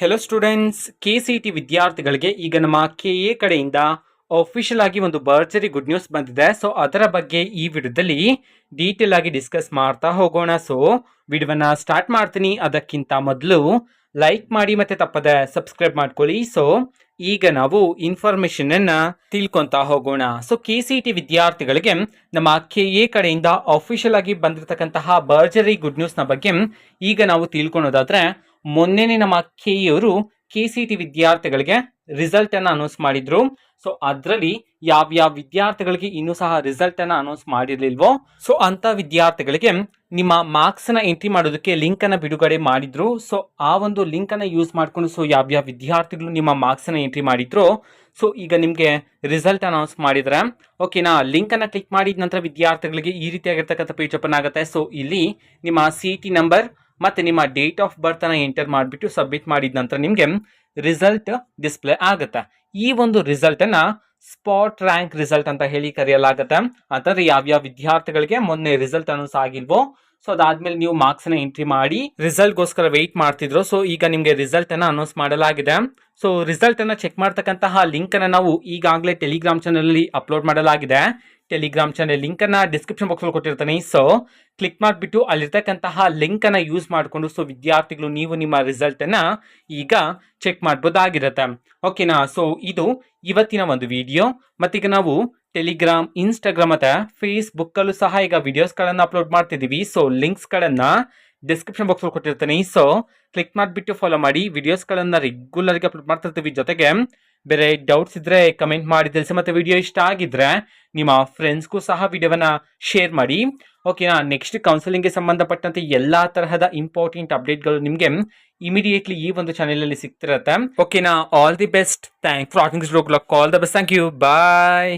Hello students, KCET ವಿದ್ಯಾರ್ಥಿಗಳಿಗೆ ಈಗ ನಮ್ಮ KA ಕಡೆಯಿಂದ ಅಫಿಷಿಯಲ್ ಆಗಿ ಒಂದು ಭರ್ಜರಿ ಗುಡ್ ನ್ಯೂಸ್ ಬಂದಿದೆ. ಸೊ ಅದರ ಬಗ್ಗೆ ಈ ವಿಡಿಯೋದಲ್ಲಿ ಡೀಟೇಲ್ ಆಗಿ ಡಿಸ್ಕಸ್ ಮಾಡ್ತಾ ಹೋಗೋಣ. ಸೊ ವಿಡಿಯೋವನ್ನ ಸ್ಟಾರ್ಟ್ ಮಾಡ್ತೀನಿ. ಅದಕ್ಕಿಂತ ಮೊದಲು ಲೈಕ್ ಮಾಡಿ ಮತ್ತೆ ತಪ್ಪದೆ ಸಬ್ಸ್ಕ್ರೈಬ್ ಮಾಡ್ಕೊಳ್ಳಿ. ಸೊ ಈಗ ನಾವು ಇನ್ಫಾರ್ಮೇಶನ್ ಅನ್ನ ತಿಳ್ಕೊಂತ ಹೋಗೋಣ. ಸೊ KCET ವಿದ್ಯಾರ್ಥಿಗಳಿಗೆ ನಮ್ಮ KA ಕಡೆಯಿಂದ ಅಫಿಷಿಯಲ್ ಆಗಿ ಬಂದಿರತಕ್ಕಂತಹ ಭರ್ಜರಿ ಗುಡ್ ನ್ಯೂಸ್ ನ ಬಗ್ಗೆ ಈಗ ನಾವು ತಿಳ್ಕೊಳೋದಾದ್ರೆ, ಮೊನ್ನೆನೆ ನಮ್ಮ KA KCET ವಿದ್ಯಾರ್ಥಿಗಳಿಗೆ ರಿಸಲ್ಟ್ ಅನ್ನ ಅನೌನ್ಸ್ ಮಾಡಿದ್ರು. ಸೊ ಅದರಲ್ಲಿ ಯಾವ ವಿದ್ಯಾರ್ಥಿಗಳಿಗೆ ಇನ್ನೂ ಸಹ ರಿಸಲ್ಟ್ ಅನ್ನ ಅನೌನ್ಸ್ ಮಾಡಿರ್ಲಿಲ್ವೋ, ಸೊ ಅಂತ ವಿದ್ಯಾರ್ಥಿಗಳಿಗೆ ನಿಮ್ಮ ಮಾರ್ಕ್ಸ್ ನ ಎಂಟ್ರಿ ಮಾಡೋದಕ್ಕೆ ಲಿಂಕ್ ಅನ್ನ ಬಿಡುಗಡೆ ಮಾಡಿದ್ರು. ಸೊ ಆ ಒಂದು ಲಿಂಕ್ ಅನ್ನ ಯೂಸ್ ಮಾಡ್ಕೊಂಡು ಸೊ ಯಾವ ವಿದ್ಯಾರ್ಥಿಗಳು ನಿಮ್ಮ ಮಾರ್ಕ್ಸ್ ಅನ್ನ ಎಂಟ್ರಿ ಮಾಡಿದ್ರು, ಸೊ ಈಗ ನಿಮಗೆ ರಿಸಲ್ಟ್ ಅನೌನ್ಸ್ ಮಾಡಿದ್ರೆ ಓಕೆನಾ. ಲಿಂಕ್ ಅನ್ನ ಕ್ಲಿಕ್ ಮಾಡಿದ ನಂತರ ವಿದ್ಯಾರ್ಥಿಗಳಿಗೆ ಈ ರೀತಿಯಾಗಿರ್ತಕ್ಕಂಥ ಪೇಜ್ ಓಪನ್ ಆಗುತ್ತೆ. ಸೊ ಇಲ್ಲಿ ನಿಮ್ಮ CET ನಂಬರ್ ಮತ್ತೆ ನಿಮ್ಮ ಡೇಟ್ ಆಫ್ ಬರ್ತ್ ಅನ್ನ ಎಂಟರ್ ಮಾಡಿಬಿಟ್ಟು ಸಬ್ಮಿಟ್ ಮಾಡಿದ ನಂತರ ನಿಮಗೆ ರಿಸಲ್ಟ್ ಡಿಸ್ಪ್ಲೇ ಆಗುತ್ತೆ. ಈ ಒಂದು ರಿಸಲ್ಟ್ ಅನ್ನ ಸ್ಪಾಟ್ ರ್ಯಾಂಕ್ ರಿಸಲ್ಟ್ ಅಂತ ಹೇಳಿ ಕರೆಯಲಾಗುತ್ತೆ. ಅಂತಂದ್ರೆ ಯಾವ ವಿದ್ಯಾರ್ಥಿಗಳಿಗೆ ಮೊನ್ನೆ ರಿಸಲ್ಟ್ ಅನೌನ್ಸ್ ಆಗಿಲ್ವೋ, ಸೊ ಅದಾದ್ಮೇಲೆ ನೀವು ಮಾರ್ಕ್ಸ್ ನ ಎಂಟ್ರಿ ಮಾಡಿ ರಿಸಲ್ಟ್ ಗೋಸ್ಕರ ವೆಯ್ಟ್ ಮಾಡ್ತಿದ್ರು. ಸೊ ಈಗ ನಿಮಗೆ ರಿಸಲ್ಟ್ ಅನ್ನ ಅನೌನ್ಸ್ ಮಾಡಲಾಗಿದೆ. ಸೊ ರಿಸಲ್ಟ್ ಅನ್ನ ಚೆಕ್ ಮಾಡ್ತಕ್ಕಂತಹ ಲಿಂಕ್ ಅನ್ನ ನಾವು ಈಗಾಗಲೇ ಟೆಲಿಗ್ರಾಮ್ ಚಾನಲ್ ಅಲ್ಲಿ ಅಪ್ಲೋಡ್ ಮಾಡಲಾಗಿದೆ. ಟೆಲಿಗ್ರಾಮ್ ಚಾನಲ್ ಲಿಂಕ್ ಅನ್ನ ಡಿಸ್ಕ್ರಿಪ್ಷನ್ ಬಾಕ್ಸ್ ಅಲ್ಲಿ ಕೊಟ್ಟಿರ್ತಾನೆ. ಸೊ ಕ್ಲಿಕ್ ಮಾಡಿಬಿಟ್ಟು ಅಲ್ಲಿರ್ತಕ್ಕಂತಹ ಲಿಂಕ್ ಅನ್ನ ಯೂಸ್ ಮಾಡಿಕೊಂಡು ಸೊ ವಿದ್ಯಾರ್ಥಿಗಳು ನೀವು ನಿಮ್ಮ ರಿಸಲ್ಟ್ ಅನ್ನ ಈಗ ಚೆಕ್ ಮಾಡಬಹುದಾಗಿರುತ್ತೆ. ಓಕೆನಾ. ಸೊ ಇದು ಇವತ್ತಿನ ಒಂದು ವಿಡಿಯೋ. ಮತ್ತೀಗ ನಾವು ಟೆಲಿಗ್ರಾಮ್, ಇನ್ಸ್ಟಾಗ್ರಾಮ್ ಮತ್ತೆ ಫೇಸ್ಬುಕ್ ಅಲ್ಲೂ ಸಹ ಈಗ ವಿಡಿಯೋಸ್ ಗಳನ್ನ ಅಪ್ಲೋಡ್ ಮಾಡ್ತಿದೀವಿ. ಸೊ ಲಿಂಕ್ಸ್ ಗಳನ್ನ ಡಿಸ್ಕ್ರಿಪ್ಷನ್ ಬಾಕ್ಸ್ ಅಲ್ಲಿ ಕೊಟ್ಟಿರ್ತಾನೆ. ಸೊ ಕ್ಲಿಕ್ ಮಾಡಿಬಿಟ್ಟು ಫಾಲೋ ಮಾಡಿ. ವಿಡಿಯೋಸ್ ಗಳನ್ನ ರೆಗ್ಯುಲರ್ ಆಗಿ ಅಪ್ಲೋಡ್ ಮಾಡ್ತಿರ್ತೀವಿ. ಜೊತೆಗೆ ಬೇರೆ ಡೌಟ್ಸ್ ಇದ್ರೆ ಕಮೆಂಟ್ ಮಾಡಿ ತಿಳಿಸಿ. ಮತ್ತೆ ವಿಡಿಯೋ ಇಷ್ಟ ಆಗಿದ್ರೆ ನಿಮ್ಮ ಫ್ರೆಂಡ್ಸ್ಗೂ ಸಹ ವಿಡಿಯೋವನ್ನ ಶೇರ್ ಮಾಡಿ. ಓಕೆನಾ. ನೆಕ್ಸ್ಟ್ ಕೌನ್ಸಿಲಿಂಗ್ಗೆ ಸಂಬಂಧಪಟ್ಟಂತೆ ಎಲ್ಲಾ ತರಹದ ಇಂಪಾರ್ಟೆಂಟ್ ಅಪ್ಡೇಟ್ಗಳು ನಿಮಗೆ ಇಮಿಡಿಯೇಟ್ಲಿ ಈ ಒಂದು ಚಾನೆಲ್ ಅಲ್ಲಿ ಸಿಗ್ತಿರತ್ತೆ. ಓಕೆನಾ. All the best. Thank for watching this vlog. All the best. Thank you. Bye.